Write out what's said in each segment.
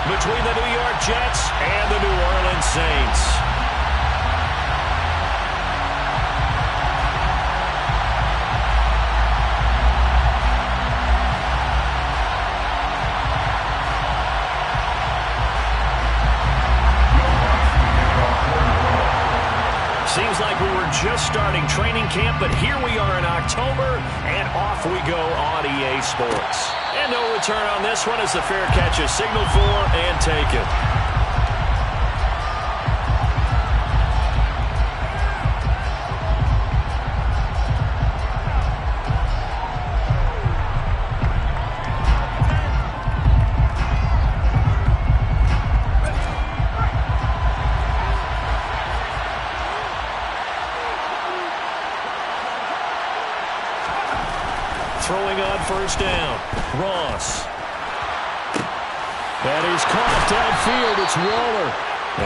between the New York Jets and the New Orleans Saints. Seems like we were just starting training camp, but here we are in October, and off we go on EA Sports. And no return on this one as the fair catch is signaled for and taken. Throwing on first down. Ross. That is caught downfield. It's Waller.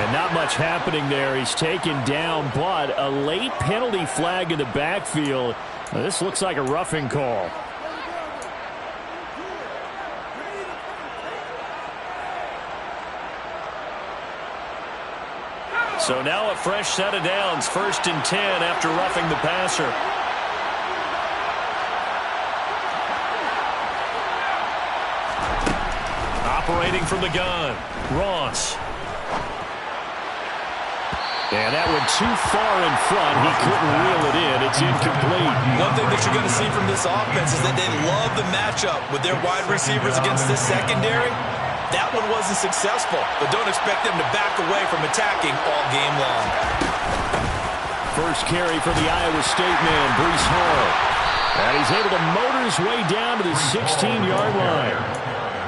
And not much happening there. He's taken down, but a late penalty flag in the backfield. This looks like a roughing call. So now a fresh set of downs. 1st and 10 after roughing the passer. Operating from the gun, Ross. And that one too far in front. He couldn't reel it in. It's incomplete. One thing that you're going to see from this offense is that they love the matchup with their wide receivers against this secondary. That one wasn't successful, but don't expect them to back away from attacking all game long. First carry for the Iowa State man, Breece Hall. And he's able to motor his way down to the 16-yard line.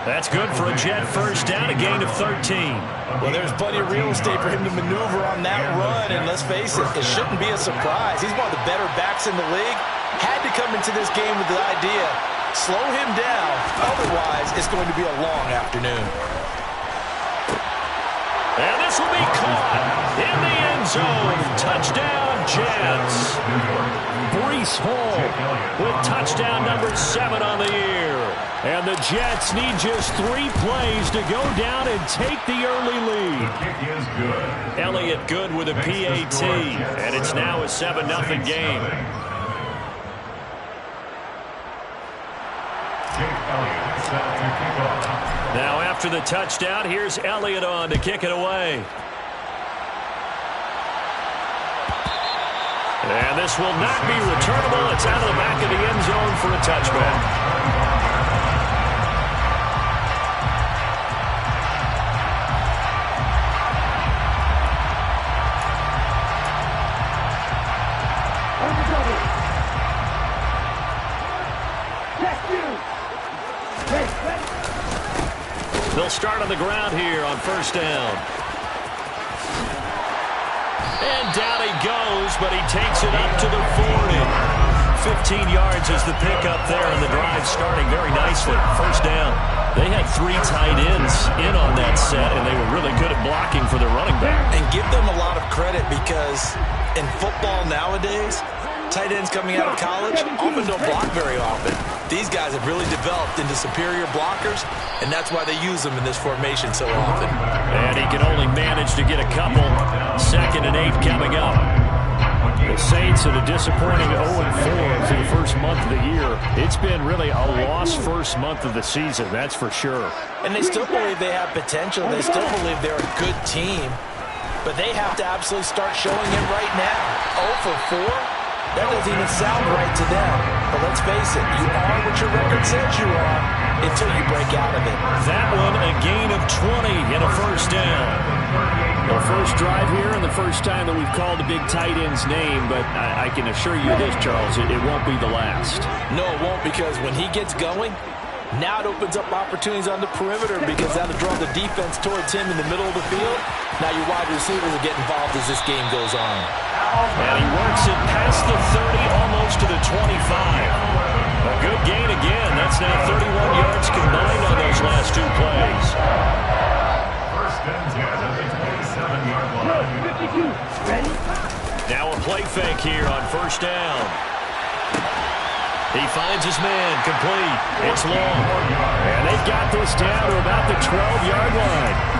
That's good for a Jet first down, a gain of 13. Well, there's plenty of real estate for him to maneuver on that run, and let's face it, it shouldn't be a surprise. He's one of the better backs in the league. Had to come into this game with the idea, slow him down, otherwise it's going to be a long afternoon. And this will be caught in the end zone. Touchdown, Jets. Breece Hall with touchdown number 7 on the year. And the Jets need just 3 plays to go down and take the early lead. Elliott good with a PAT, and it's now a 7-0 game. Now after the touchdown, here's Elliott on to kick it away. And this will not be returnable. It's out of the back of the end zone for a touchback. They'll start on the ground here on first down. And down he goes, but he takes it up to the 40. 15 yards is the pickup there, and the drive starting very nicely. First down. They had 3 tight ends in on that set, and they were really good at blocking for their running back. And give them a lot of credit because in football nowadays, tight ends coming out of college often don't block very often. These guys have really developed into superior blockers, and that's why they use them in this formation so often. And he can only manage to get a couple. 2nd and 8 coming up. The Saints at a disappointing 0-4 for the first month of the year. It's been really a lost first month of the season, that's for sure. And they still believe they have potential. They still believe they're a good team. But they have to absolutely start showing it right now. 0-4? That doesn't even sound right to them. But let's face it, you are what your record says you are until you break out of it. That one, a gain of 20 and a first down. The first drive here and the first time that we've called the big tight end's name, but I can assure you this, Charles, it won't be the last. No, it won't, because when he gets going, now it opens up opportunities on the perimeter because that'll draw the defense towards him in the middle of the field. Now your wide receivers will get involved as this game goes on. And he works it past the 30, almost to the 25. A good gain again. That's now 31 yards combined on those last 2 plays. Now a play fake here on first down. He finds his man, complete. It's long. And they've got this down to about the 12-yard line.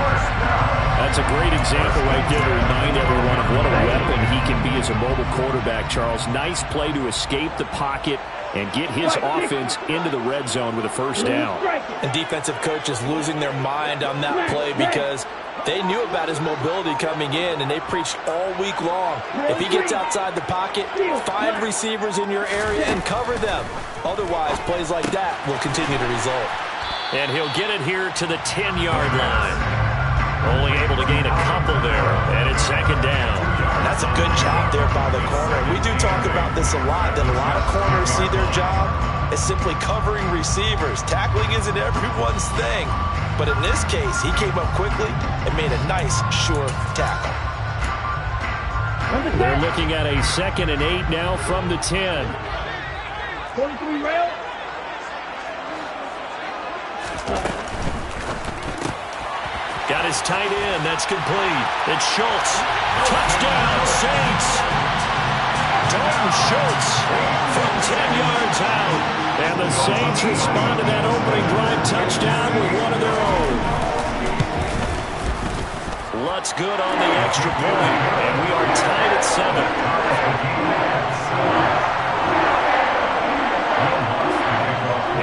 That's a great example right there to remind everyone of what a weapon he can be as a mobile quarterback, Charles. Nice play to escape the pocket and get his offense into the red zone with a first down. And defensive coaches losing their mind on that play because they knew about his mobility coming in, and they preached all week long. If he gets outside the pocket, find receivers in your area and cover them. Otherwise, plays like that will continue to result. And he'll get it here to the 10-yard line. Only able to gain a couple there, and it's second down. That's a good job there by the corner. We do talk about this a lot, that a lot of corners see their job as simply covering receivers. Tackling isn't everyone's thing. But in this case, he came up quickly and made a nice, sure tackle. They're looking at a 2nd and 8 now from the 10. 43 rail. Got his tight end. That's complete. It's Schultz. Touchdown, Saints. Dalton Schultz from 10 yards out. And the Saints respond to that opening drive touchdown with one of their own. Lutz good on the extra point. And we are tied at 7.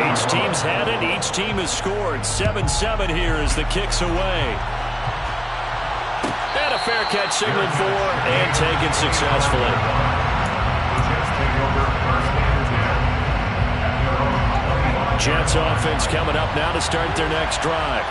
Each team's had it. Each team has scored. 7-7 here as the kick's away. And a fair catch signaled for and taken successfully. Jets offense coming up now to start their next drive.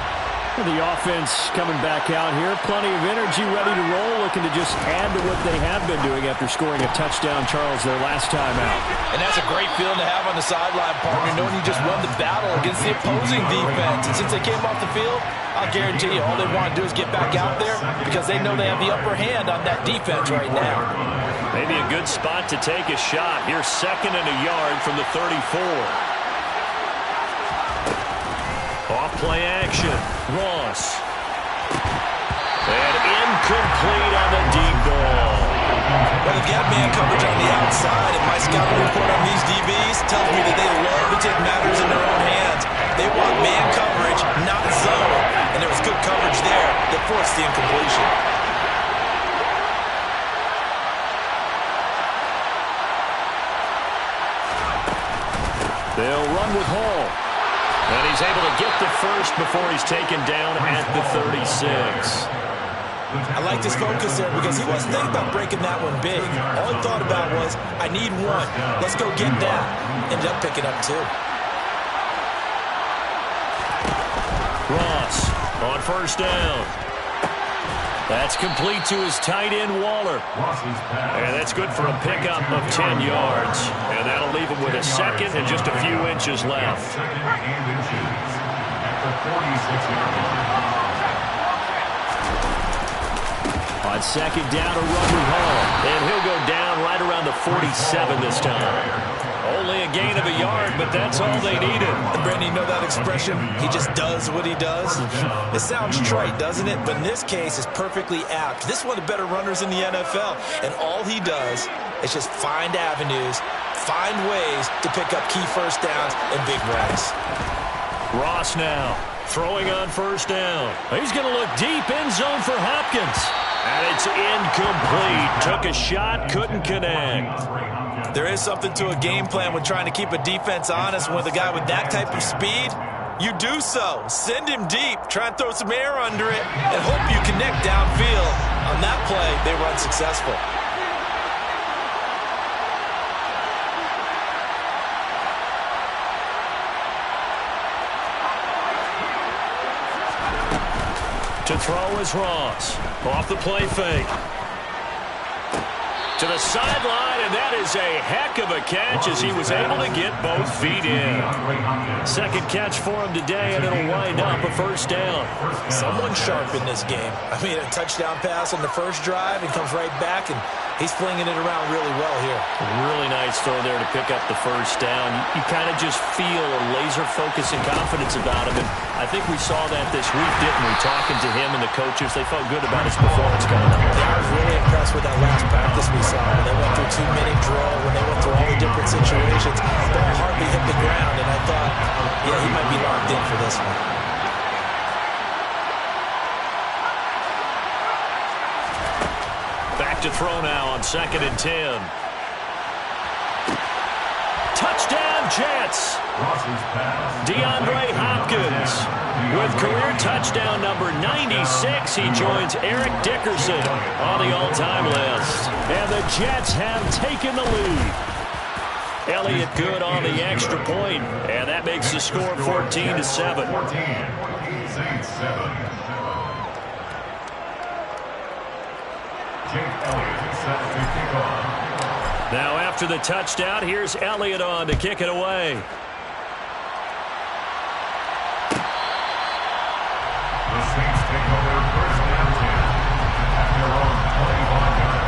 The offense coming back out here. Plenty of energy, ready to roll, looking to just add to what they have been doing after scoring a touchdown, Charles, their last time out. And that's a great feeling to have on the sideline, partner, knowing you just won the battle against the opposing defense. And since they came off the field, I'll guarantee you all they want to do is get back out there because they know they have the upper hand on that defense right now. Maybe a good spot to take a shot. Here's 2nd and a yard from the 34. Off-play action. Ross. And incomplete on the deep ball. Well, they've got man coverage on the outside, and my scouting report on these DBs tells me that they love to take matters in their own hands. They want man coverage, not zone. And there was good coverage there that forced the incompletion. They'll run with Hall. And he's able to get the first before he's taken down at the 36. I like his focus there because he wasn't thinking about breaking that one big. All he thought about was, I need one. Let's go get that. Ended up picking up 2. Ross on first down. That's complete to his tight end, Waller. And that's good for a pickup of 10 yards. And that'll leave him with a 2nd and just a few inches left. On 2nd down, a run with Hall. And he'll go down right around the 47 this time. Only a gain of a yard, but that's all they needed. And Brandon, you know that expression? He just does what he does. It sounds trite, doesn't it? But in this case, it's perfectly apt. This is one of the better runners in the NFL. And all he does is just find avenues, find ways to pick up key first downs and big runs. Ross now throwing on first down. He's going to look deep, end zone for Hopkins. And it's incomplete. Took a shot, couldn't connect. There is something to a game plan when trying to keep a defense honest. With a guy with that type of speed, you do so. Send him deep. Try and throw some air under it and hope you connect downfield. On that play, they run successful. To throw is Ross. Off the play fake. To the sideline, and that is a heck of a catch as he was able to get both feet in. 2nd catch for him today, and it'll wind up a first down. Someone sharp in this game. I mean, a touchdown pass on the first drive and comes right back, and he's flinging it around really well here. Really nice throw there to pick up the first down. You kind of just feel a laser focus and confidence about him, and I think we saw that this week, didn't we? Talking to him and the coaches, they felt good about his performance coming up. Yeah, I was really impressed with that last practice we saw. When they went through 2-minute drill, when they went through all the different situations, ball hardly hit the ground, and I thought, yeah, he might be locked in for this one. back to throw now on 2nd and 10. Touchdown, Jets. DeAndre Hopkins with career touchdown number 96. He joins Eric Dickerson on the all-time list. And the Jets have taken the lead. Elliott good on the extra point, and that makes the score 14-7. Now after the touchdown, here's Elliott on to kick it away. The Saints take over 1st and 10 at their own 25-yard line.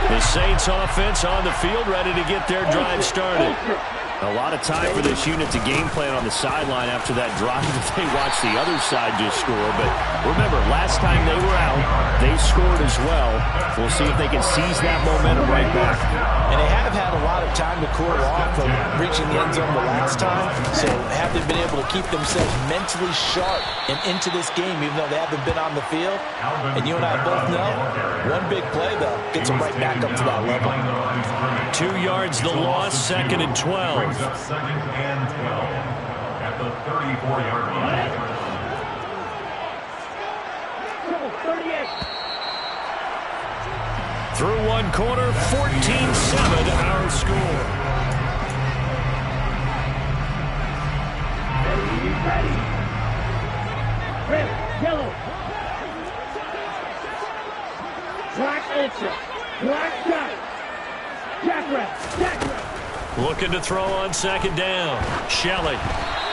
The Saints offense on the field, ready to get their drive started. A lot of time for this unit to game plan on the sideline after that drive that they watched the other side just score. But remember, last time they were out, they scored as well. We'll see if they can seize that momentum right back. And they have had a lot of time to cool off from reaching the end zone the last time. So have they been able to keep themselves mentally sharp and into this game, even though they haven't been on the field? And you and I both know, one big play, though, gets them right back up to that level. 2 yards the loss, 2nd and 12. 2nd and 12 at the 34-yard line. 38. Through one quarter, 14-7 our score. Ready. Red, yellow. Black ultra. Black dot. Jack. Looking to throw on 2nd down. Shelley.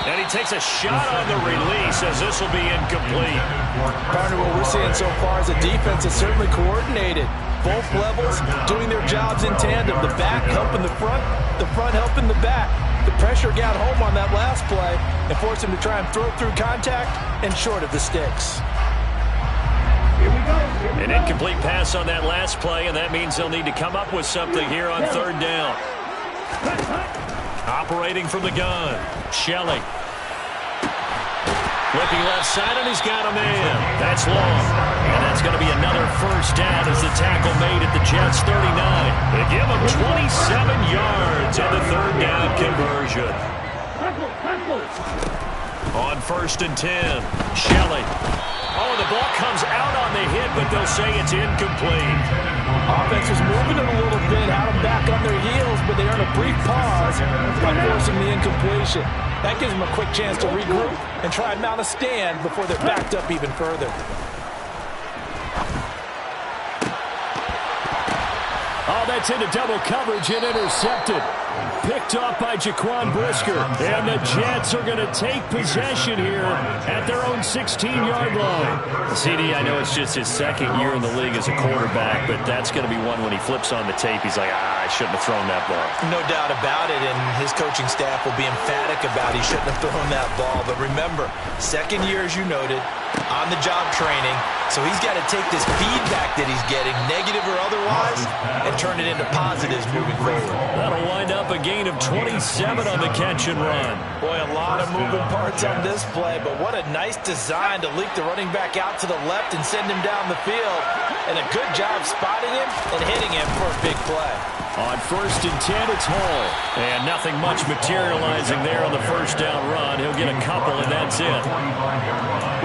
And he takes a shot on the release as this will be incomplete. Partner, what we're seeing so far is a defense that's certainly coordinated. Both levels doing their jobs in tandem. The back helping the front helping the back. The pressure got home on that last play and forced him to try and throw through contact and short of the sticks. Here we go. An incomplete pass on that last play, and that means they'll need to come up with something here on 3rd down. Operating from the gun, Shelley. Looking left side, and he's got a man. That's long. And that's going to be another 1st down as the tackle made at the Jets' 39. They give him 27 yards on the 3rd down conversion. On 1st and 10, Shelley. Oh, the ball comes out on the hit, but they'll say it's incomplete. Offense was moving it a little bit, had them back on their heels, but they earn a brief pause by forcing the incompletion. That gives them a quick chance to regroup and try and mount a stand before they're backed up even further. Oh, that's into double coverage and intercepted. Picked off by Jaquan Brisker. And the Jets are going to take possession here at their own 16-yard line. CD, I know it's just his 2nd year in the league as a quarterback, but that's going to be one when he flips on the tape, he's like, I shouldn't have thrown that ball. No doubt about it, and his coaching staff will be emphatic about he shouldn't have thrown that ball. But remember, 2nd year, as you noted, on-the-job training, so he's got to take this feedback that he's getting, negative or otherwise, and turn it into positives moving forward. That'll wind up a gain of 27 on the catch and run. Boy, a lot of moving parts on this play, but what a nice design to leak the running back out to the left and send him down the field. And a good job spotting him and hitting him for a big play. On 1st and 10, it's Hall. And nothing much materializing there on the 1st down run. He'll get a couple, and that's it.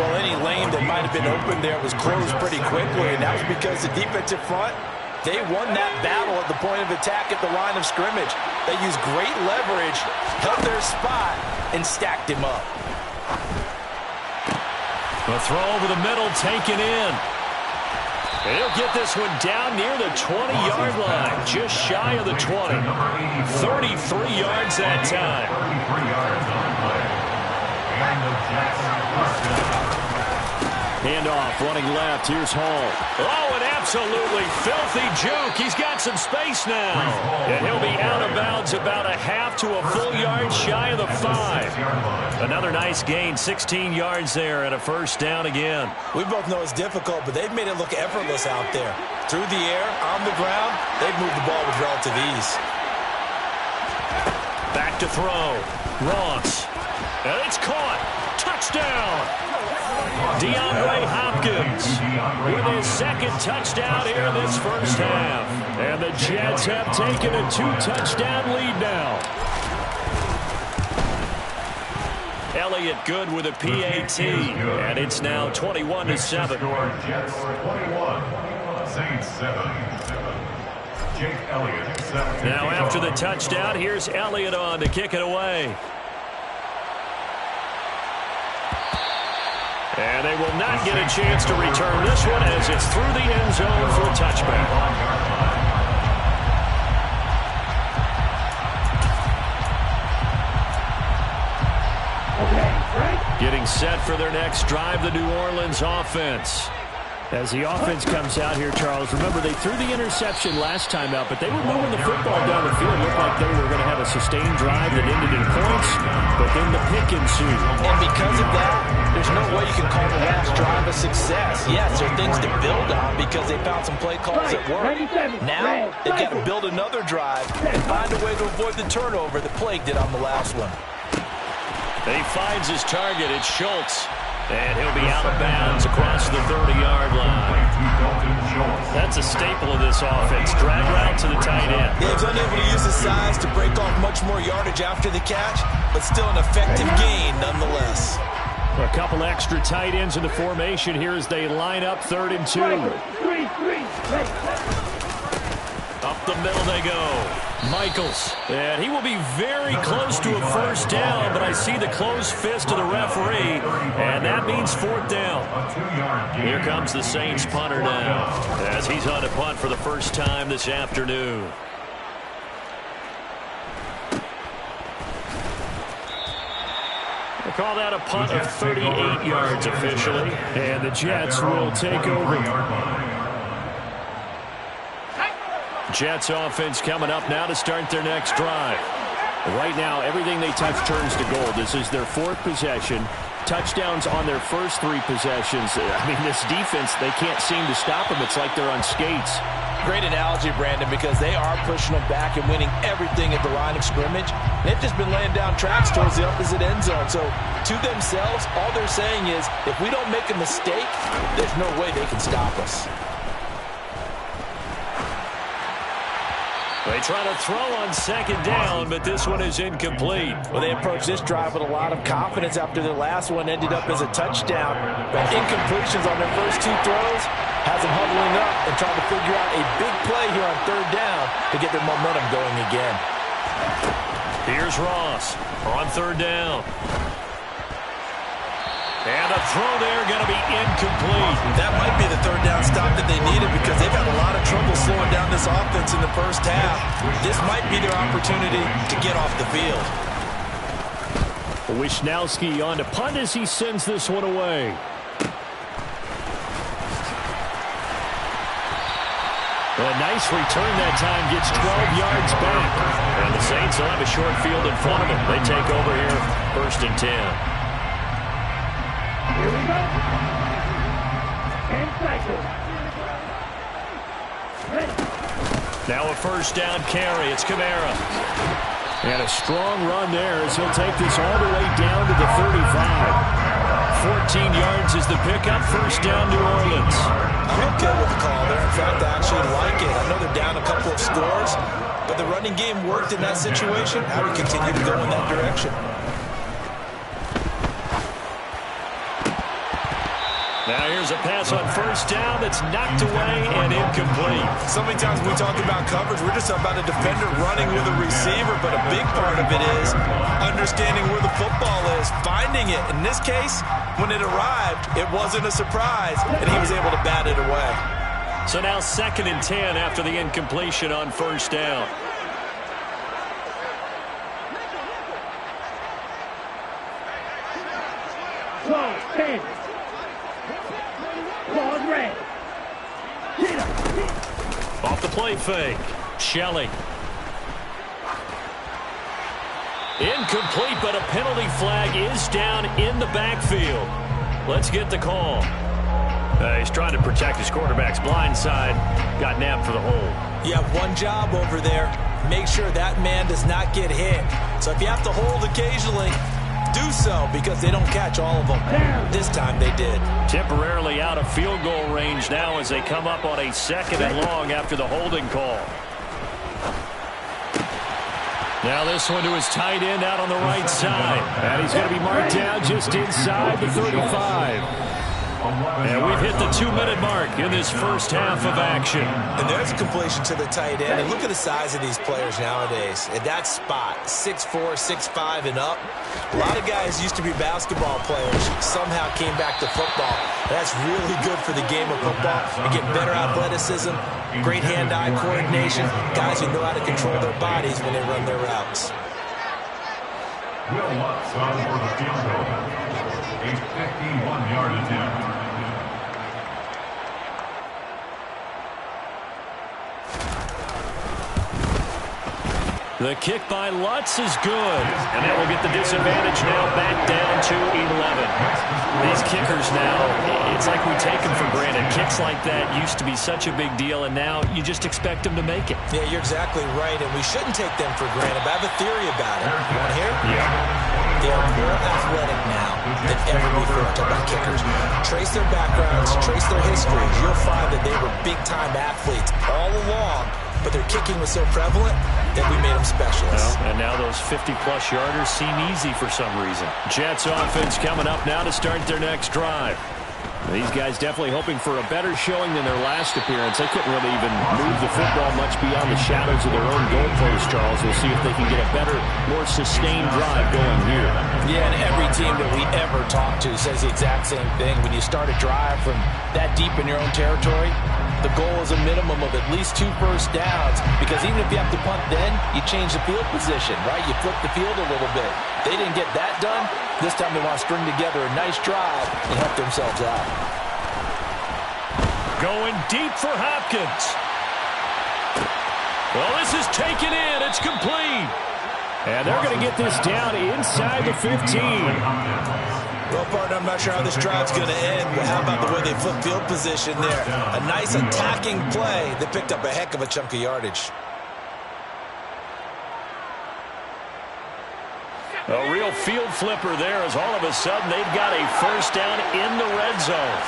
Well, any lane that might have been open there was closed pretty quickly, and that was because the defensive front, they won that battle at the point of attack at the line of scrimmage. They used great leverage, held their spot, and stacked him up. The throw over the middle taken in. And he'll get this one down near the 20-yard line, just shy of the 20. 33 yards that time. Handoff, running left. Here's Hall. Oh, an absolutely filthy juke. He's got some space now. And he'll be out of bounds about a half to a full yard shy of the 5. Another nice gain, 16 yards there and a 1st down again. We both know it's difficult, but they've made it look effortless out there. Through the air, on the ground, they've moved the ball with relative ease. Back to throw. Ross. And it's caught. Touchdown. DeAndre Hopkins with his second touchdown here in this first half. And the Jets have taken a 2-touchdown lead now. Elliott good with a PAT. And it's now 21-7. Jets 21, Saints 7. Jake Elliott, 7. Now after the touchdown, here's Elliott on to kick it away. And they will not get a chance to return this one as it's through the end zone for a touchback. Getting set for their next drive, the New Orleans offense. As the offense comes out here, Charles, remember they threw the interception last time out, but they were moving the football down the field. It looked like they were going to have a sustained drive that ended in points, but then the pick ensued. And because of that, there's no way you can call the last drive a success. Yes, there are things to build on because they found some play calls that work. Now, they've got to build another drive and find a way to avoid the turnover that Plague did on the last one. He finds his target. It's Schultz. And he'll be out of bounds across the 30-yard line. That's a staple of this offense. Drag route to the tight end. Yeah, he's unable to use his size to break off much more yardage after the catch, but still an effective gain nonetheless. A couple extra tight ends in the formation here as they line up 3rd and 2. Up the middle they go. Michaels. And he will be very close to a first down, but I see the closed fist of the referee, and that means 4th down. Here comes the Saints punter now as he's on to punt for the first time this afternoon. They call that a punt of 38 yards officially, and the Jets will take over. Jets offense coming up now to start their next drive. Right now, everything they touch turns to gold. This is their 4th possession. Touchdowns on their first 3 possessions. I mean, this defense, they can't seem to stop them. It's like they're on skates. Great analogy, Brandon, because they are pushing them back and winning everything at the line of scrimmage. They've just been laying down tracks towards the opposite end zone. So, to themselves, all they're saying is, if we don't make a mistake, there's no way they can stop us. They try to throw on 2nd down, but this one is incomplete. Well, they approached this drive with a lot of confidence after their last one ended up as a touchdown. But incompletions on their first 2 throws has them huddling up and trying to figure out a big play here on 3rd down to get their momentum going again. Here's Ross on 3rd down. And a throw there going to be incomplete. That might be the 3rd down stop that they needed because they've had a lot of trouble slowing down this offense in the first half. This might be their opportunity to get off the field. Wisnowski on to punt as he sends this one away. A nice return that time, gets 12 yards back. And the Saints will have a short field in front of them. They take over here, 1st and 10. Here we go. And cycle. Ready. Now a first down carry. It's Kamara. And a strong run there as he'll take this all the way down to the 35. 14 yards is the pickup. First down, New Orleans. I'm okay with the call there. In fact, I actually like it. I know they're down a couple of scores, but the running game worked in that situation. I would continue to go in that direction. Now here's a pass on first down that's knocked away and incomplete. So many times when we talk about coverage, we're just about a defender running with a receiver, but a big part of it is understanding where the football is, finding it. In this case, when it arrived, it wasn't a surprise, and he was able to bat it away. So now 2nd and 10 after the incompletion on first down. Slow, stand. Ball red. Off the play fake. Shelley. Incomplete, but a penalty flag is down in the backfield. Let's get the call. He's trying to protect his quarterback's blind side. Got nabbed for the hold. You have one job over there. make sure that man does not get hit. So if you have to hold occasionally, do so, because they don't catch all of them. This time they did. Temporarily out of field goal range now as they come up on a 2nd and long after the holding call. Now this one to his tight end out on the right side. And he's going to be marked down just inside the 35. And we've hit the 2-minute mark in this first half of action. And there's a completion to the tight end. And look at the size of these players nowadays. At that spot, 6'4", 6'5", and up. A lot of guys used to be basketball players, somehow came back to football. That's really good for the game of football. You get better athleticism, great hand-eye coordination, guys who know how to control their bodies when they run their routes. Will Lutz on for the field goal. A 51-yard attempt. The kick by Lutz is good. And that will get the disadvantage now back down to 11. These kickers now, it's like we take them for granted. Kicks like that used to be such a big deal, and now you just expect them to make it. Yeah, you're exactly right, and we shouldn't take them for granted. But I have a theory about it. You want to hear? Yeah. They are more athletic now than ever before. Talk about kickers. Trace their backgrounds, trace their histories. You'll find that they were big-time athletes all along, but their kicking was so prevalent that we made them specialists. Well, and now those 50-plus yarders seem easy for some reason. Jets offense coming up now to start their next drive. These guys definitely hoping for a better showing than their last appearance. They couldn't really even move the football much beyond the shadows of their own goalpost, Charles. We'll see if they can get a better, more sustained drive going here. Yeah, and every team that we ever talk to says the exact same thing. When you start a drive from that deep in your own territory, the goal is a minimum of at least 2 first downs, because even if you have to punt then, you change the field position, right? You flip the field a little bit. They didn't get that done. This time they want to string together a nice drive and help themselves out. Going deep for Hopkins. Well, this is taken in. It's complete. And they're going to get this down inside the 15. Well, partner, I'm not sure how this drive's going to end, but how about the way they flip field position there? A nice attacking play that picked up a heck of a chunk of yardage. A real field flipper there, as all of a sudden they've got a first down in the red zone.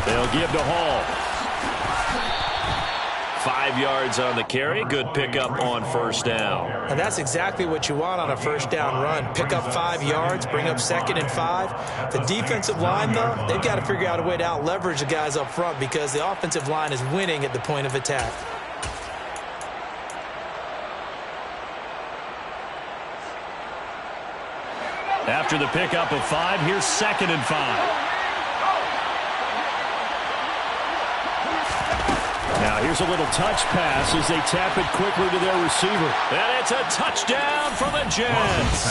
They'll give to Hall. 5 yards on the carry. Good pickup on first down. And that's exactly what you want on a first down run. Pick up 5 yards, bring up 2nd and 5. The defensive line, though, they've got to figure out a way to out-leverage the guys up front, because the offensive line is winning at the point of attack. After the pickup of 5, here's 2nd and 5. Now here's a little touch pass as they tap it quickly to their receiver. And it's a touchdown for the Jets.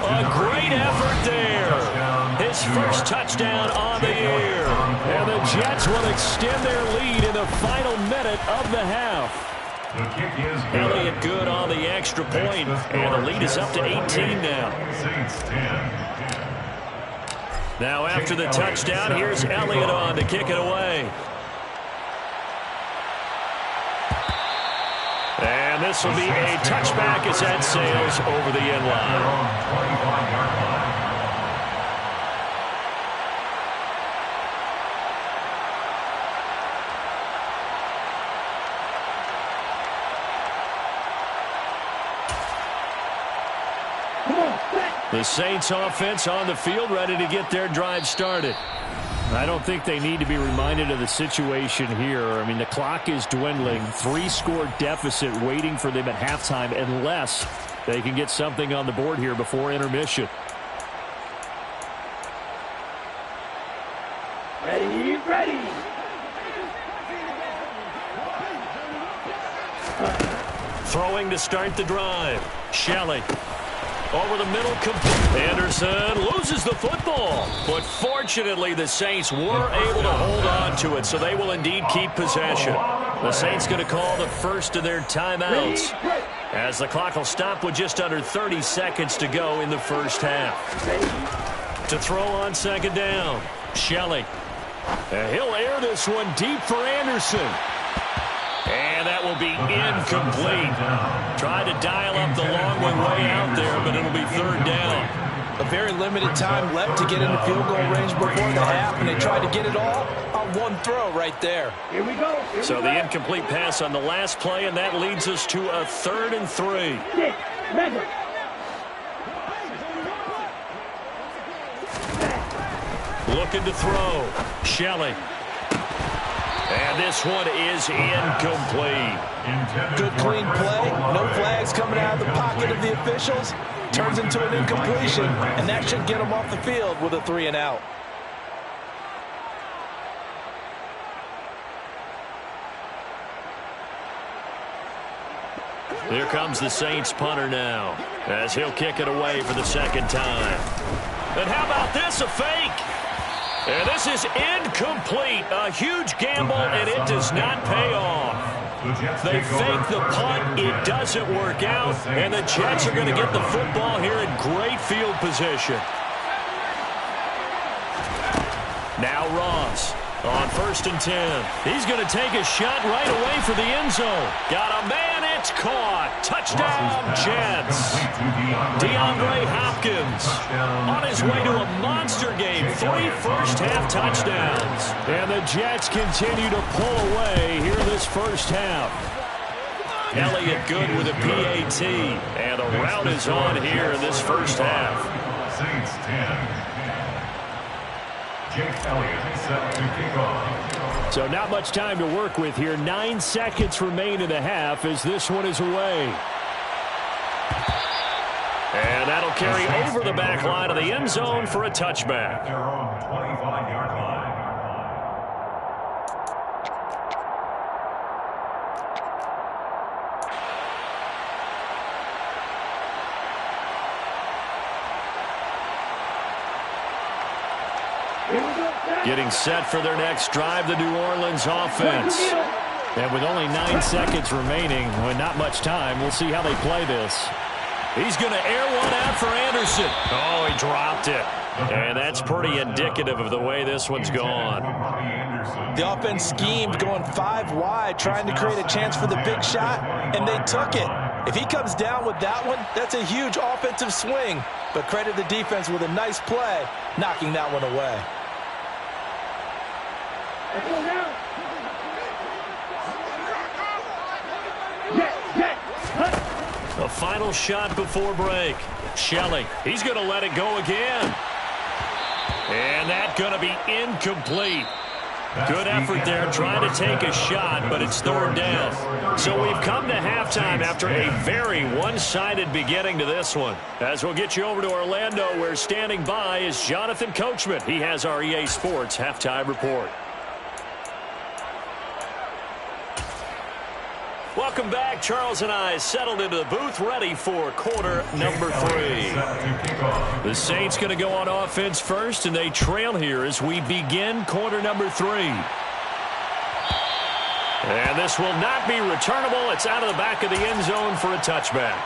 A great effort there. His first touchdown on the year. And the Jets will extend their lead in the final minute of the half. Elliott good on the extra point, and the lead is up to 18 now. Now after the touchdown, here's Elliott on to kick it away. And this will be a touchback as that sails over the end line. The Saints offense on the field, ready to get their drive started. I don't think they need to be reminded of the situation here. I mean, the clock is dwindling. 3-score deficit waiting for them at halftime, unless they can get something on the board here before intermission. Ready. Throwing to start the drive. Shelley. Over the middle, Anderson loses the football. But fortunately, the Saints were able to hold on to it, so they will indeed keep possession. The Saints going to call the first of their timeouts, as the clock will stop with just under 30 seconds to go in the first half. To throw on 2nd down, Shelley. And he'll air this one deep for Anderson. And that will will be incomplete. Tried to dial up the long one way out there, but it'll be third down. A very limited time left to get into field goal range before the half, and they tried to get it all on one throw right there. Here we go. So the incomplete pass on the last play, and that leads us to a 3rd and 3. Looking to throw. Shelley. And this one is incomplete. Good clean play. No flags coming out of the pocket of the officials. Turns into an incompletion, and that should get them off the field with a 3 and out. Here comes the Saints punter now, as he'll kick it away for the 2nd time. And how about this, a fake? And this is incomplete. A huge gamble, and it does not pay off. They fake the punt. It doesn't work out, and the Jets are going to get the football here in great field position. Now Ross on 1st and 10. He's going to take a shot right away for the end zone. Got a man. It's caught. Touchdown, Jets. DeAndre Hopkins on his way to a monster game. 3 first-half touchdowns. And the Jets continue to pull away here this first half. Elliott good with a PAT. And the route is on here in this first half. Saints 10. Jake Elliott set to kick off. So not much time to work with here. 9 seconds remain in the half as this one is away. And that'll carry over the back line of the end zone for a touchback. They're on the 25-yard line. Getting set for their next drive, the New Orleans offense. And with only 9 seconds remaining, with not much time, we'll see how they play this. He's going to air one out for Anderson. Oh, he dropped it. And that's pretty indicative of the way this one's gone. The offense schemed going 5 wide, trying to create a chance for the big shot, and they took it. If he comes down with that one, that's a huge offensive swing. But credit the defense with a nice play, knocking that one away. A final shot before break. Shelley, he's going to let it go again. And that's going to be incomplete. Good effort there trying to take a shot, but it's 3rd down. So we've come to halftime after a very one-sided beginning to this one. As we'll get you over to Orlando, where standing by is Jonathan Coachman. He has our EA Sports halftime report. Welcome back. Charles and I settled into the booth, ready for quarter number 3. The Saints going to go on offense first, and they trail here as we begin quarter number 3. And this will not be returnable. It's out of the back of the end zone for a touchback.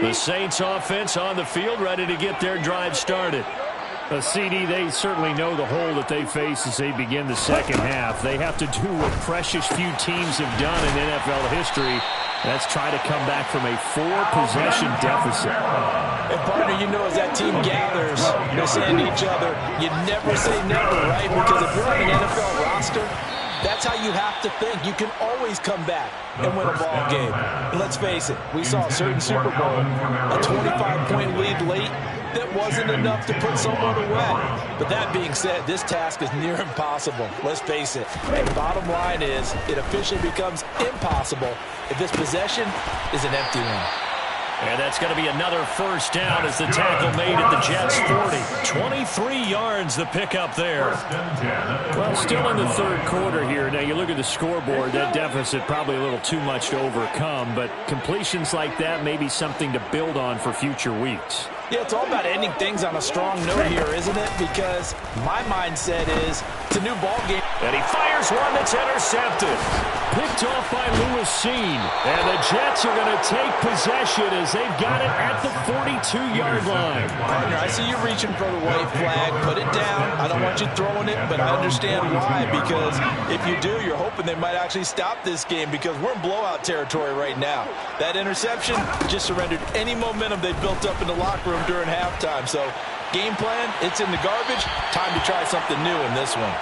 The Saints offense on the field, ready to get their drive started. CD, they certainly know the hole that they face as they begin the second half. They have to do what precious few teams have done in NFL history. That's try to come back from a 4-possession deficit. And partner, you know, as that team gathers, they're saying to each other, you never say never, right? Because if you're on an NFL roster, that's how you have to think. You can always come back and win a ball game. And let's face it, we saw a certain Super Bowl, a 25-point lead late. That wasn't enough to put someone away. But that being said, this task is near impossible. Let's face it. And bottom line is, it officially becomes impossible if this possession is an empty one. And that's going to be another first down as the tackle made at the Jets' 40. 23 yards the pickup there. Well, still in the third quarter here. Now, you look at the scoreboard, that deficit probably a little too much to overcome. But completions like that may be something to build on for future weeks. Yeah, it's all about ending things on a strong note here, isn't it? Because my mindset is it's a new ball game. And he fires one that's intercepted. Picked off by Lewis Seen. And the Jets are going to take possession as they've got it at the 42-yard line. Partner, I see you reaching for the white flag. Put it down. I don't want you throwing it, but I understand why. Because if you do, you're hoping they might actually stop this game because we're in blowout territory right now. That interception just surrendered any momentum they built up in the locker room during halftime. So game plan, it's in the garbage. Time to try something new in this one.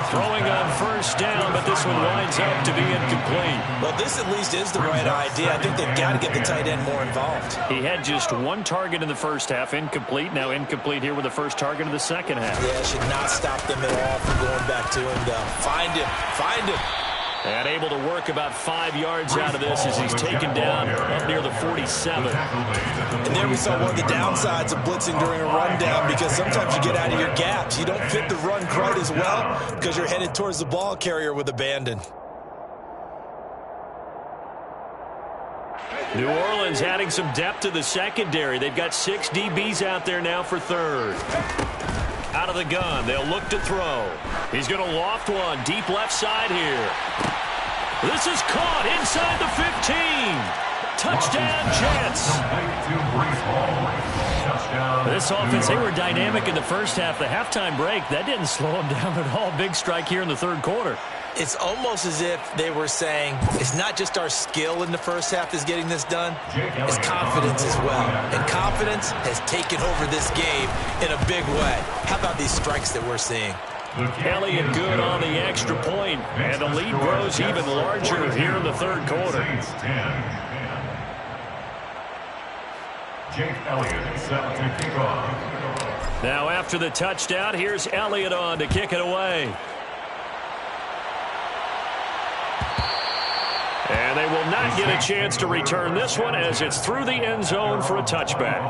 Throwing on first down, but this one winds up to be incomplete. Well, this at least is the right idea. I think they've got to get the tight end more involved. He had just one target in the first half, incomplete. Now incomplete here with the first target of the second half. Yeah, should not stop them at all from going back to him, though. Find him. Find him. And able to work about 5 yards out of this as he's taken down up near the 47. And there we saw one of the downsides of blitzing during a rundown because sometimes you get out of your gaps. You don't fit the run quite as well because you're headed towards the ball carrier with abandon. New Orleans adding some depth to the secondary. They've got 6 DBs out there now for third. Out of the gun, they'll look to throw. He's going to loft one deep left side here. This is caught inside the 15. Touchdown, Jets. This offense, they were dynamic in the first half. The halftime break, that didn't slow them down at all. Big strike here in the third quarter. It's almost as if they were saying, it's not just our skill in the first half that's getting this done, it's confidence as well. And confidence has taken over this game in a big way. How about these strikes that we're seeing? Elliott good on the extra point, and the lead grows even larger here in the third quarter. Jake Elliott set to kick off. Now after the touchdown, here's Elliott on to kick it away. And they will not get a chance to return this one as it's through the end zone for a touchback.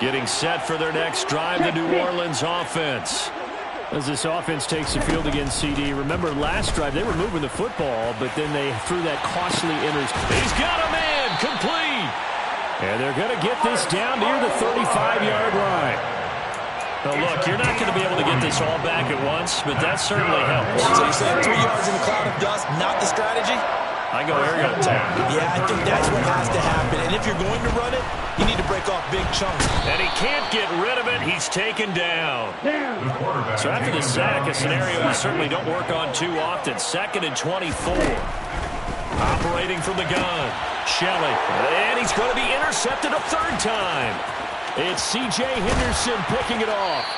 Getting set for their next drive, the New Orleans offense. As this offense takes the field against CD, remember last drive they were moving the football, but then they threw that costly interception. He's got a man, complete. And they're going to get this down near the 35-yard line. Now look, you're not going to be able to get this all back at once, but that certainly helps. So you're saying 3 yards in a cloud of dust, not the strategy? I go aerial attack. Yeah, I think that's what has to happen. And if you're going to run it, you need to break off big chunks. And he can't get rid of it. He's taken down. So after the sack, a scenario you certainly don't work on too often. 2nd and 24. Operating from the gun. Shelley. And he's going to be intercepted a third time. It's C.J. Henderson picking it off.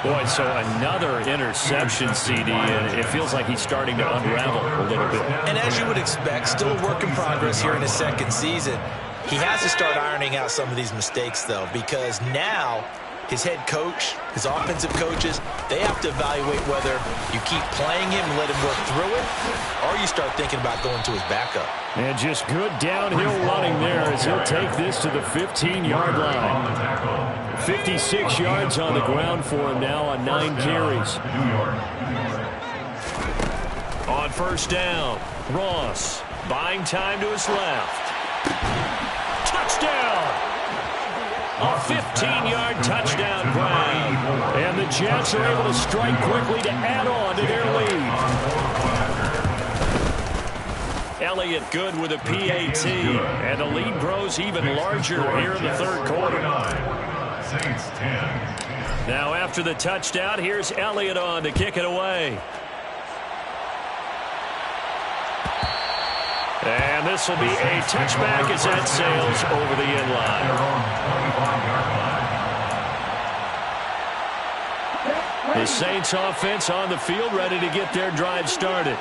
Boy, so another interception, CD, and it feels like he's starting to unravel a little bit. And as you would expect, still a work in progress here in his second season. He has to start ironing out some of these mistakes, though, because now his head coach, his offensive coaches, they have to evaluate whether you keep playing him and let him work through it, or you start thinking about going to his backup. And just good downhill running there as he'll take this to the 15-yard line. 56 yards on the ground for him now on 9 carries. On first down, Ross buying time to his left. Touchdown! A 15-yard touchdown grab. And the Jets are able to strike quickly to add on to their lead. Elliott good with a PAT. And the lead grows even larger here in the third quarter. Now after the touchdown, here's Elliott on to kick it away. And this will be a touchback as that sails over the end line. The Saints offense on the field ready to get their drive started.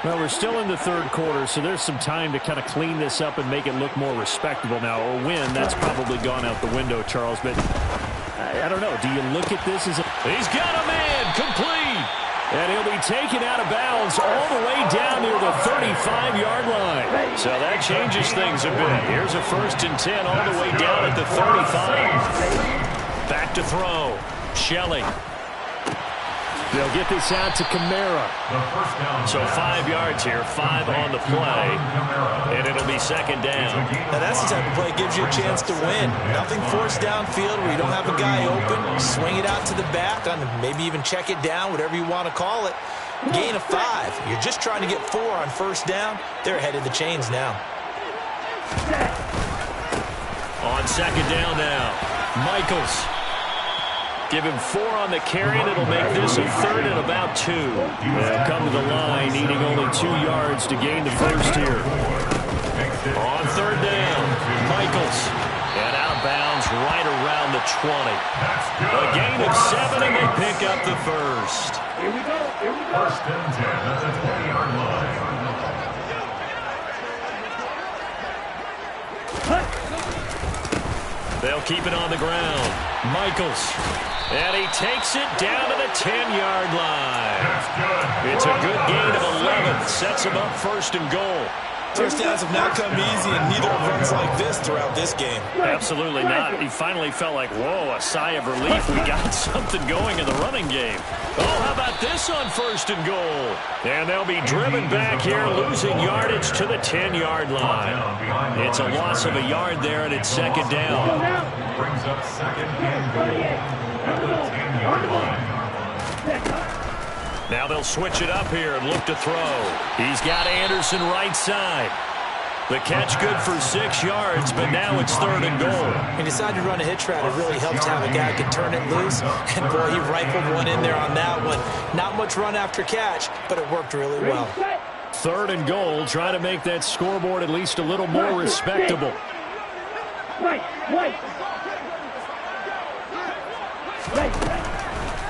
Well, we're still in the third quarter, so there's some time to kind of clean this up and make it look more respectable now. Or win, that's probably gone out the window, Charles. But I don't know. Do you look at this as a... He's got a man, complete. And he'll be taken out of bounds all the way down near the 35-yard line. So that changes things a bit. Here's a 1st and 10 all the way down at the 35. Back to throw. Shelley. They'll get this out to Kamara. So 5 yards here, 5 on the play, and it'll be second down. Now that's the type of play that gives you a chance to win. Nothing forced downfield where you don't have a guy open. Swing it out to the back, maybe even check it down, whatever you want to call it. Gain of 5. You're just trying to get 4 on first down. They're ahead of the chains now. On second down now, Michaels. Give him 4 on the carry, and it'll make this a third and about 2. They'll come to the line, needing only 2 yards to gain the first here. On third down, Michaels. And outbounds right around the 20. A gain of 7, and they pick up the first. Here we go. First and 10 at the 20-yard line. They'll keep it on the ground. Michaels. And he takes it down to the 10-yard line. It's a good gain of 11. Sets him up first and goal. First downs have not come easy, and neither have runs like this throughout this game. Absolutely not. He finally felt like, whoa, a sigh of relief. We got something going in the running game. Oh, how about this on first and goal? And they'll be driven back here, losing yardage to the 10-yard line. It's a loss of a yard there, and it's second down. Brings up second and goal at the 10-yard line. Now they'll switch it up here and look to throw. He's got Anderson right side. The catch good for 6 yards, but now it's third and goal. He decided to run a hitch route. It really helps to have a guy who can turn it loose. And, boy, he rifled one in there on that one. Not much run after catch, but it worked really well. Third and goal, trying to make that scoreboard at least a little more respectable.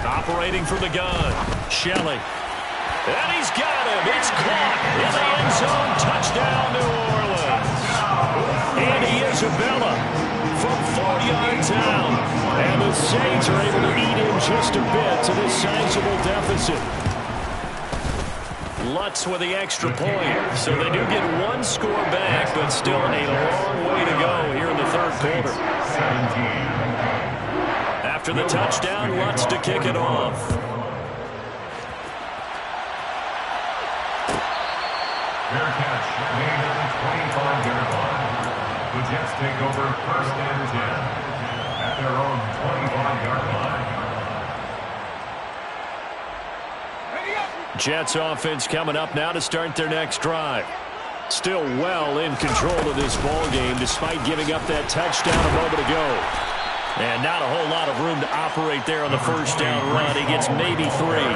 Operating from the gun, Shelley. And he's got him. It's caught in the end zone. Touchdown, New Orleans. Andy Isabella from 4 yards out. And the Saints are able to eat in just a bit to this sizable deficit. Lutz with the extra point. So they do get 1 score back, but still a long way to go here in the third quarter. 17. After the touchdown, Lutz to kick it off. Fair catch made at the 25-yard line. The Jets take over first and 10 at their own 25-yard line. Jets offense coming up now to start their next drive. Still well in control of this ball game despite giving up that touchdown a moment ago. And not a whole lot of room to operate there on the first down run. He gets maybe 3.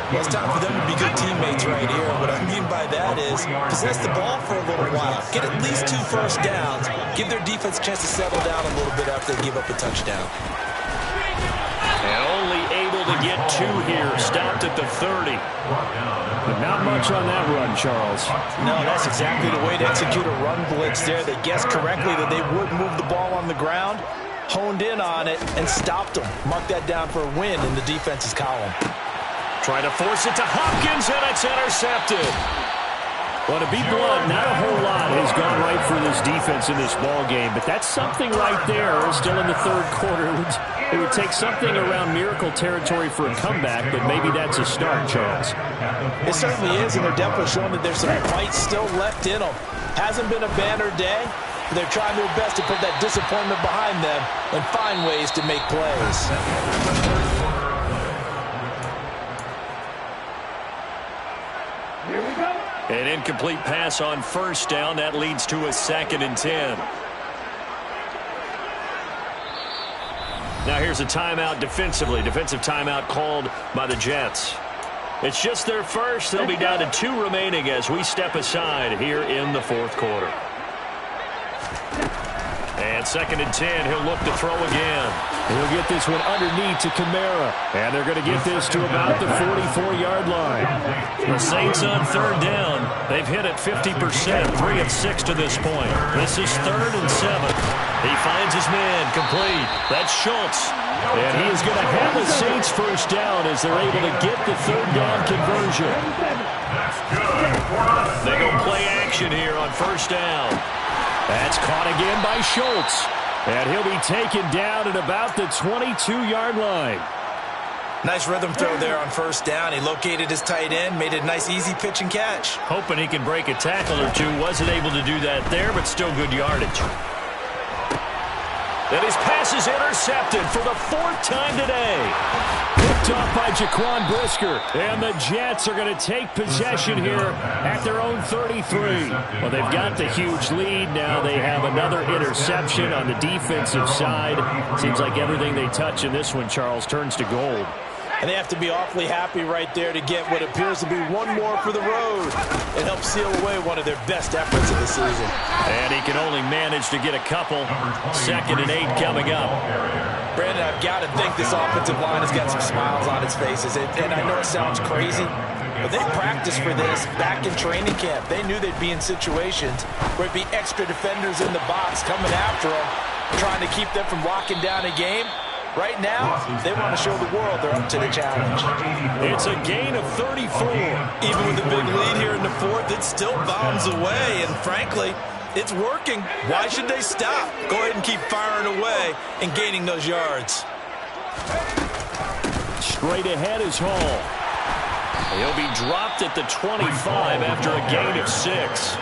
Well, it's time for them to be good teammates right here. What I mean by that is possess the ball for a little while. Get at least 2 first downs. Give their defense a chance to settle down a little bit after they give up a touchdown. And only able to get 2 here. Stopped at the 30. But not much on that run, Charles. No, that's exactly the way to execute a run blitz there. They guessed correctly that they would move the ball on the ground, honed in on it, and stopped them. Mark that down for a win in the defense's column. Trying to force it to Hopkins, and it's intercepted. Well, to be blunt, not a whole lot has gone right for this defense in this ball game, but that's something right there. Still in the third quarter. It would take something around miracle territory for a comeback, but maybe that's a start, Charles. It certainly is, and they're definitely showing that there's some fight still left in them. Hasn't been a banner day. They're trying their best to put that disappointment behind them and find ways to make plays. Here we go. An incomplete pass on first down. That leads to a 2nd and 10. Now here's a timeout defensively. Defensive timeout called by the Jets. It's just their first. They'll be down to 2 remaining as we step aside here in the fourth quarter. And 2nd and 10, he'll look to throw again. He'll get this one underneath to Kamara. And they're going to get this to about the 44-yard line. The Saints on third down. They've hit it 50%, 3 of 6 to this point. This is 3rd and 7. He finds his man complete. That's Schultz. And he is going to have the Saints first down as they're able to get the third down conversion. They go play action here on first down. That's caught again by Schultz. And he'll be taken down at about the 22-yard line. Nice rhythm throw there on first down. He located his tight end, made it a nice easy pitch and catch. Hoping he can break a tackle or two. Wasn't able to do that there, but still good yardage. And his pass is intercepted for the 4th time today. Picked off by Jaquan Brisker. And the Jets are going to take possession here at their own 33. Well, they've got the huge lead. Now they have another interception on the defensive side. Seems like everything they touch in this one, Charles, turns to gold. And they have to be awfully happy right there to get what appears to be one more for the road. It helps seal away one of their best efforts of the season. And he can only manage to get a couple. 2nd and 8 coming up. Brandon, I've got to think this offensive line has got some smiles on its faces. And I know it sounds crazy, but they practiced for this back in training camp. They knew they'd be in situations where it'd be extra defenders in the box coming after them, trying to keep them from locking down a game. Right now, they want to show the world they're up to the challenge. It's a gain of 34. Even with the big lead here in the 4th, it still bombs away. And frankly, it's working. Why should they stop? Go ahead and keep firing away and gaining those yards. Straight ahead is Hall. He'll be dropped at the 25 after a gain of 6.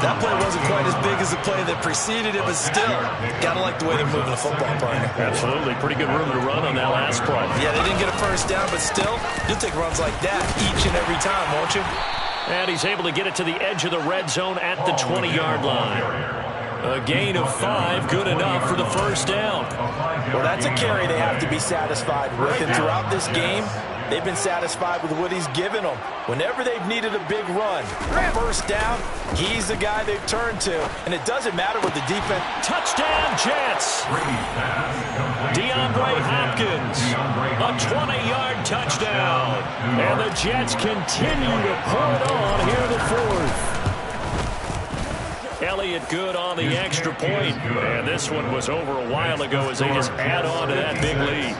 That play wasn't quite as big as the play that preceded it, but still, gotta like the way they're moving the football, partner. Absolutely. Pretty good room to run on that last play. Yeah, they didn't get a first down, but still, you'll take runs like that each and every time, won't you? And he's able to get it to the edge of the red zone at the 20-yard line. A gain of 5, good enough for the first down. Well, that's a carry they have to be satisfied with, and throughout this game, they've been satisfied with what he's given them. Whenever they've needed a big run, first down, he's the guy they've turned to. And it doesn't matter what the defense... Touchdown, Jets! DeAndre Hopkins, a 20-yard touchdown. And the Jets continue to pour it on here in the 4th. Elliott good on the extra point. And this one was over a while ago as they just add on to that big lead.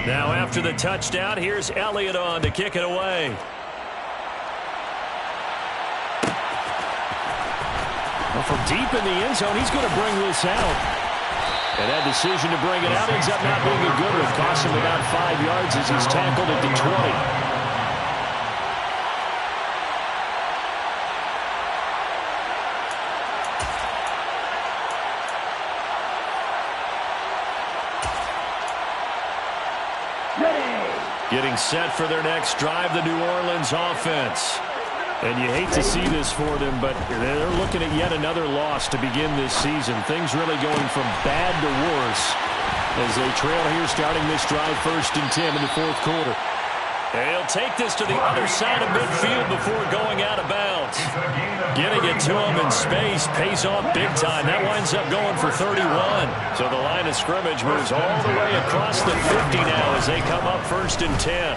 Now after the touchdown, here's Elliott on to kick it away. Well, from deep in the end zone, he's going to bring this out. And that decision to bring it out ends up not being a good one. Costs him about 5 yards as he's tackled at the 20. Getting set for their next drive, the New Orleans offense. And you hate to see this for them, but they're looking at yet another loss to begin this season. Things really going from bad to worse as they trail here starting this drive 1st and 10 in the 4th quarter. And he'll take this to the other side of midfield before going out of bounds. Getting it to him in space pays off big time. That winds up going for 31. So the line of scrimmage moves all the way across the 50 now as they come up 1st and 10.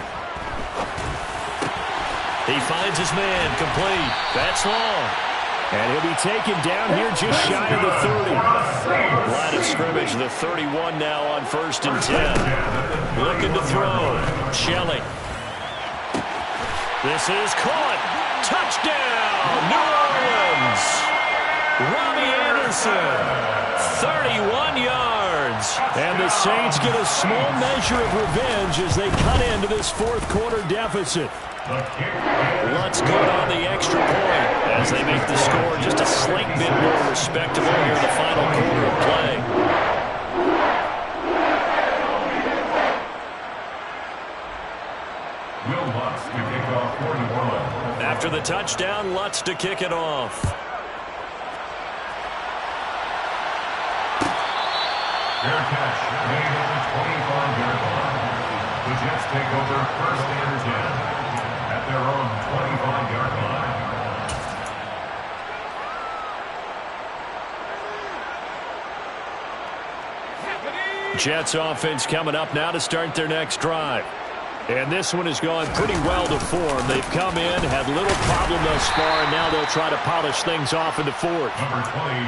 He finds his man complete. That's long. And he'll be taken down here just shy of the 30. Line of scrimmage, the 31 now on 1st and 10. Looking to throw. Shelley. This is caught. Touchdown, New Orleans. Robbie Anderson, 31 yards. And the Saints get a small measure of revenge as they cut into this 4th quarter deficit. Lutz good on the extra point as they make the score just a slight bit more respectable here in the final quarter of play. After the touchdown, Lutz to kick it off. Fair catch made at the 25-yard line. The Jets take over 1st and 10 at their own 25-yard line. Jets offense coming up now to start their next drive. And this one has gone pretty well to form. They've come in, had little problem thus far, and now they'll try to polish things off in the 4th.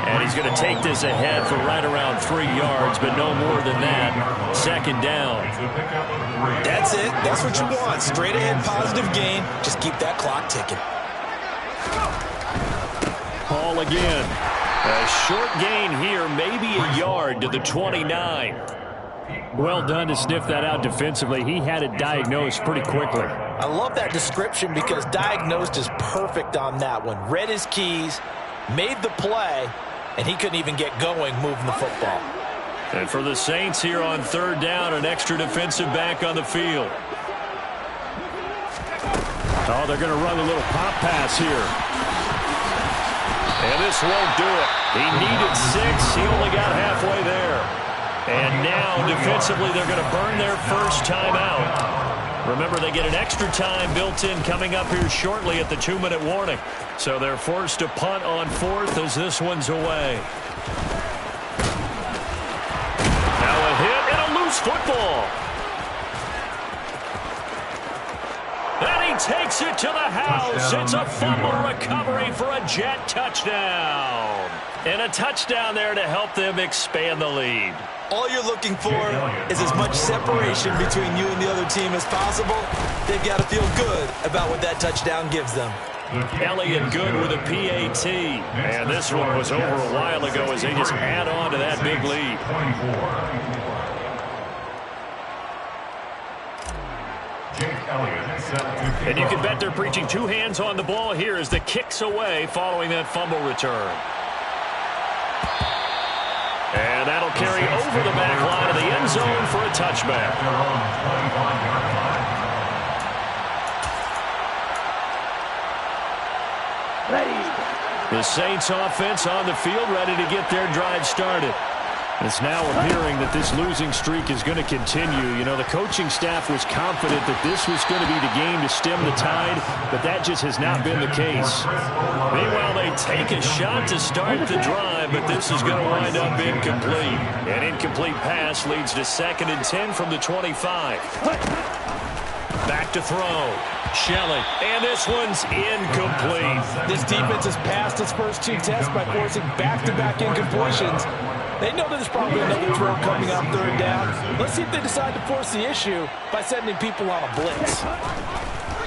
And he's going to take this ahead for right around 3 yards, but no more than that. 2nd down. That's it. That's what you want. Straight ahead, positive gain. Just keep that clock ticking. Hall again. A short gain here, maybe a yard to the 29. Well done to sniff that out defensively. He had it diagnosed pretty quickly. I love that description because diagnosed is perfect on that one. Read his keys, made the play, and he couldn't even get going moving the football. And for the Saints here on third down, an extra defensive back on the field. Oh, they're going to run a little pop pass here. And this won't do it. He needed 6. He only got halfway there. And now, defensively, they're going to burn their first time out. Remember, they get an extra time built in coming up here shortly at the 2-minute warning. So they're forced to punt on 4th as this one's away. Now a hit and a loose football. And he takes it to the house. It's a fumble recovery for a Jet touchdown. And a touchdown there to help them expand the lead. All you're looking for is as much separation between you and the other team as possible. They've got to feel good about what that touchdown gives them. Elliott good with a PAT. And this one was over a while ago as they just add on to that big lead. And you can bet they're preaching 2 hands on the ball here as the kick's away following that fumble return. And that'll carry over the back line of the end zone for a touchback. The Saints offense on the field ready to get their drive started. It's now appearing that this losing streak is going to continue. You know, the coaching staff was confident that this was going to be the game to stem the tide, but that just has not been the case. Meanwhile, they take a shot to start the drive, but this is going to wind up incomplete. An incomplete pass leads to 2nd and 10 from the 25. Back to throw. Shelley, and this one's incomplete. This defense has passed its first 2 tests by forcing back-to-back incompletions. They know there's probably another throw coming on 3rd down. Let's see if they decide to force the issue by sending people on a blitz.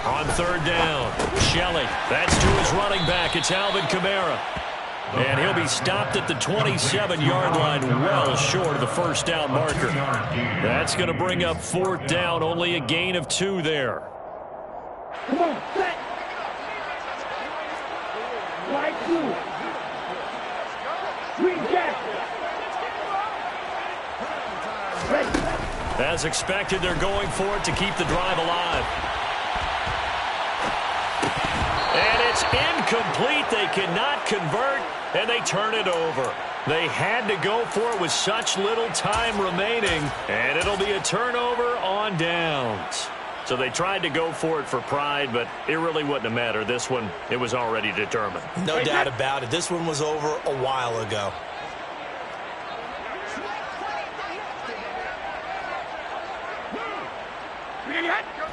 On 3rd down, Shelley. That's to his running back. It's Alvin Kamara. And he'll be stopped at the 27-yard line, well short of the first down marker. That's going to bring up 4th down, only a gain of 2 there. Come on, set. Right through. Green jacket. As expected, they're going for it to keep the drive alive. And it's incomplete. They cannot convert, and they turn it over. They had to go for it with such little time remaining, and it'll be a turnover on downs. So they tried to go for it for pride, but it really wouldn't have mattered. This one, it was already determined. No doubt about it. This one was over a while ago.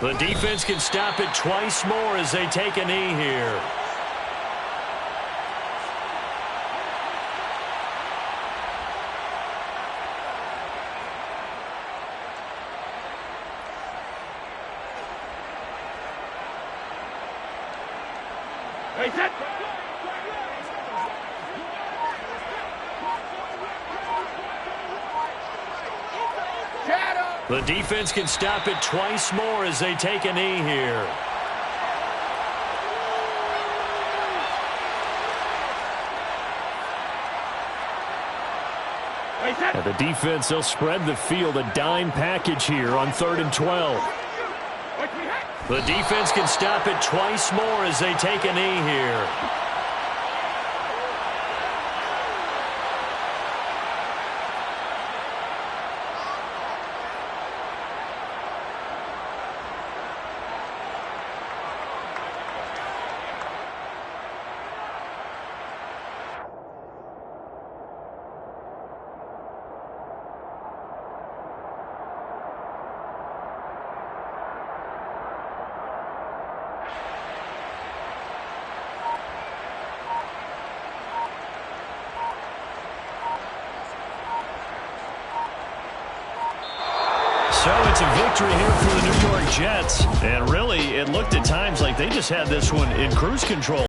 The defense can stop it twice more as they take a knee here. Hey, set. The defense can stop it twice more as they take a knee here. And the defense, they'll spread the field, a dime package here on 3rd and 12. The defense can stop it twice more as they take a knee here. So it's a victory here for the New York Jets. And really, it looked at times like they just had this one in cruise control.